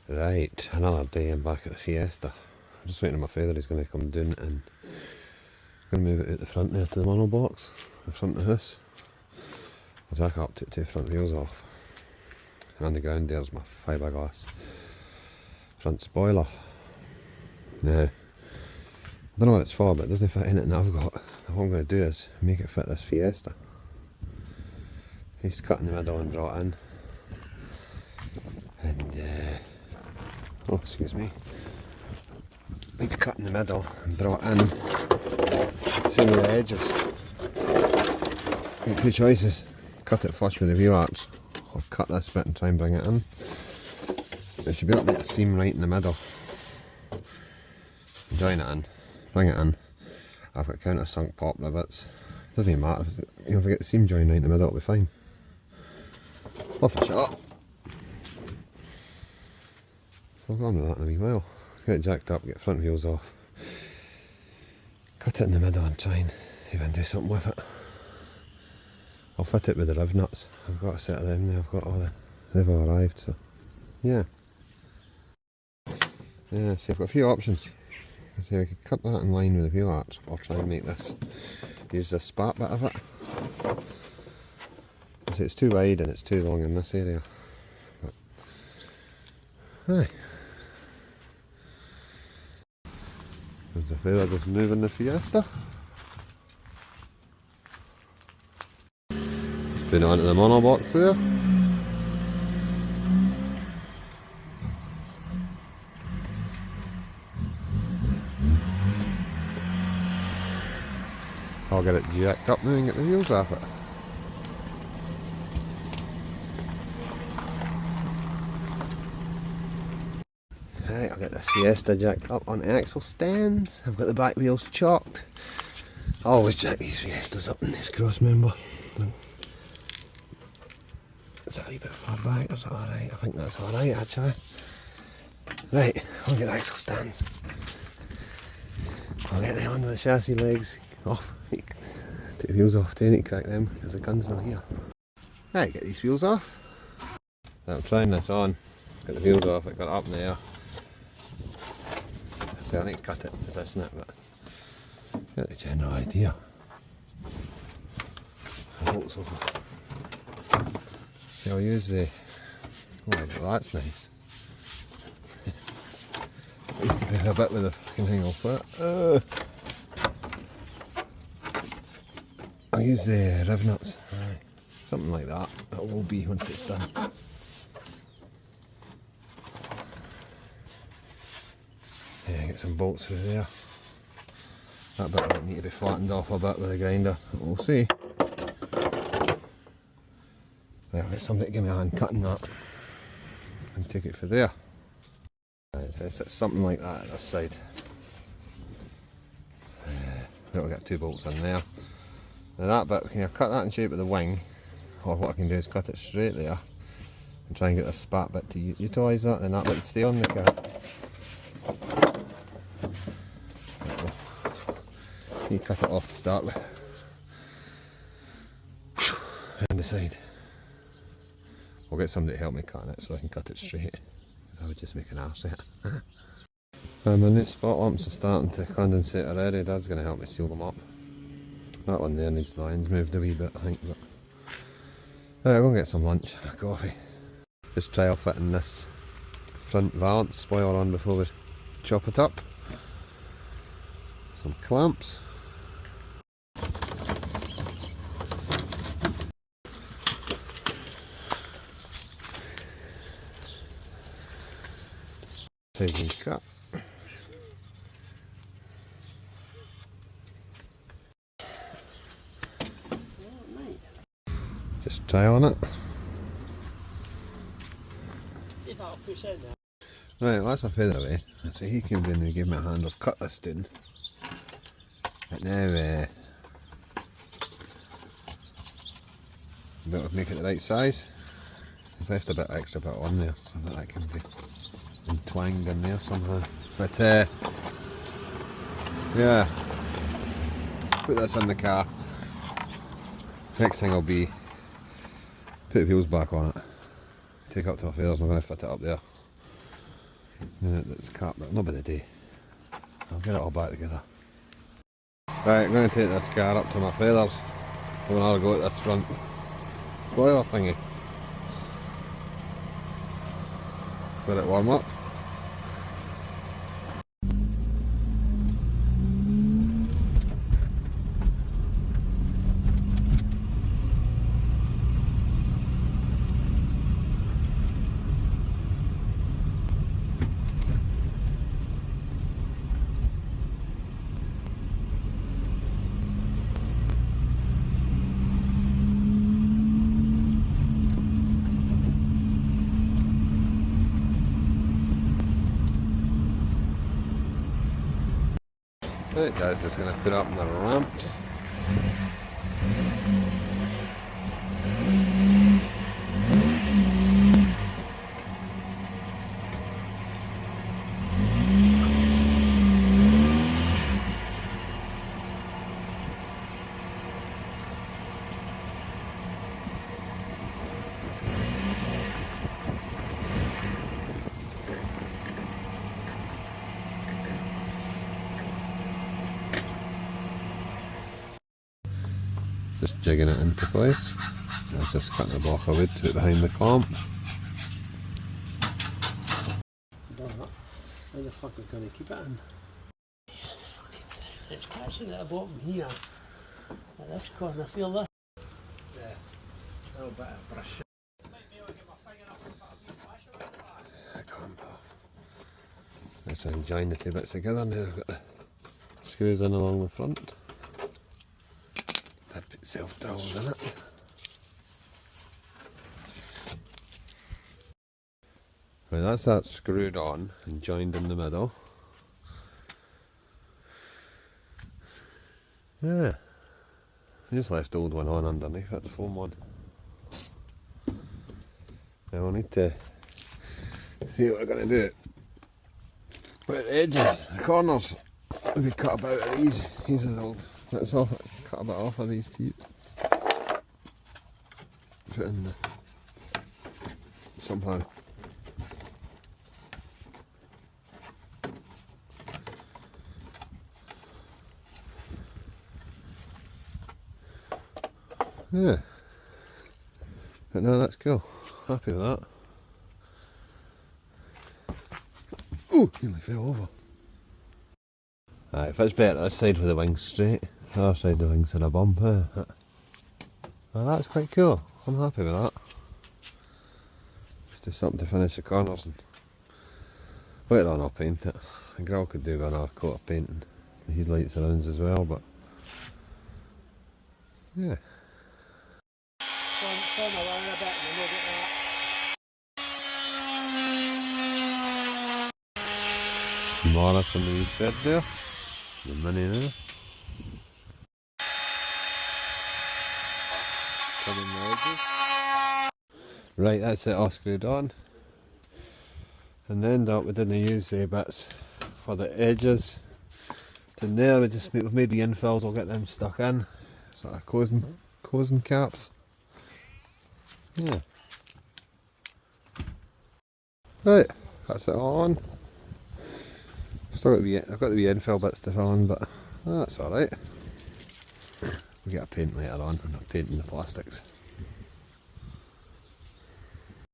Right, another day I'm back at the fiesta. I'm just waiting on my father, he's going to come down and he's going to move it out the front there to the mono box, the front of the house. I'll jack up, take two front wheels off. And on the ground there's my fiberglass front spoiler. Now, I don't know what it's for, but it doesn't fit anything I've got. What I'm going to do is make it fit this fiesta. He's cut in the middle and brought in. And oh, excuse me. It's cut in the middle and brought in. Same with the edges. Got two choices. Cut it flush with the wheel arch, or cut this bit and try and bring it in. There should be a bit of seam right in the middle. Join it in, bring it in. I've got countersunk pop rivets. Doesn't even matter. If I get the seam join right in the middle, it'll be fine. Off a shot. So I'll go on with that in a wee while. Get it jacked up, get front wheels off. Cut it in the middle and try and see if I can do something with it. I'll fit it with the riv nuts. I've got a set of them there, I've got all the... they've all arrived, so... yeah. Yeah, see I've got a few options. See I could cut that in line with the wheel arch, or try and make this... use this spat bit of it. See it's too wide and it's too long in this area. But... aye. There's the fella just moving the fiesta. Just put it onto the mono box there. I'll get it jacked up now and get the wheels off it. Right, I'll get this fiesta jacked up on axle stands. I've got the back wheels chalked. I always jack these fiestas up in this cross member. Is that a wee bit far back? Is that alright? I think that's alright actually. Right, I'll get the axle stands. I'll get them under the chassis legs off. Take the wheels off, take it, crack them because the gun's not here. Right, get these wheels off. I'm trying this on. Get the wheels off, it got up in the air. So I need to cut it and position it, but get the general idea. Bolts over. See, I'll use the... oh, that's nice. I used to be a bit with the fucking thing off that. I'll use the riv nuts. Aye. Something like that. It will be once it's done. Yeah, get some bolts through there. That bit might need to be flattened off a bit with a grinder. We'll see. Right, I'll get somebody to give me a hand cutting that and take it for there. Right, it's something like that at this side. We'll get two bolts in there. Now that bit, can you cut that in shape of the wing, or what I can do is cut it straight there and try and get this spat bit to utilise that, and that bit would stay on the car. You cut it off to start with. Round the side. I'll get somebody to help me cut it so I can cut it straight, because I would just make an arse of it. My new spot lamps are starting to condensate already. Dad's going to help me seal them up. That one there needs the lines moved a wee bit, I think. But I'll go and get some lunch and a coffee. Just trial fitting this front valance spoiler on before we chop it up. Some clamps. Taking cut. Just trialing it. See if that'll push in there. Right, well, that's my feather away. So he came in and gave me a hand. I've cut this down. But now, I'm going to make it the right size. He's left a bit extra bit on there, so that can be entwined in there somehow. But yeah, put this in the car. Next thing will be put the wheels back on it, take it up to my father's. I'm going to fit it up there. Yeah, that's cap, but not by the day. I'll get it all back together. Right, I'm going to take this car up to my feathers. I'm going to go at this front spoiler thingy. Let it warm up. Right guys, just going to put up the ramps. Just jigging it into place. That's just cutting a block of wood to it behind the comp. How the fuck are we going to keep it in? Yes, fucking thing. It's catching at the bottom here. At this corner, feel that? Yeah, a little bit of brush. Come on, pal. Let's try and join the two bits together. Now I've got the screws in along the front. I'd put self-dowels in it. Right, that's that screwed on and joined in the middle. Yeah, I just left the old one on underneath it, the foam one. Now I need to see what we're going to do. But the edges, the corners, we cut about of these. These are old. That's off. Cut a bit off of these tubes. Put in the somehow. Yeah. But no, that's cool. Happy with that. Ooh, nearly fell over. Right, if it's better this side with the wings straight, the other side the wings in a bump, well, that's quite cool. I'm happy with that. Just do something to finish the corners and later on I'll paint it. I think I could do another coat of paint and the headlights around as well, but yeah. Turn around a bit and look at that. Morris on the wee shed there. The mini there. Coming the edges. Right, that's it all screwed on. And then that we didn't use the bits for the edges. Then there we just we've made the infills, we'll get them stuck in. Sort of closing caps. Yeah. Right, that's it all on. Still got I've got the wee infill bits to fill in, but that's alright. We'll get a paint later on, I'm not painting the plastics.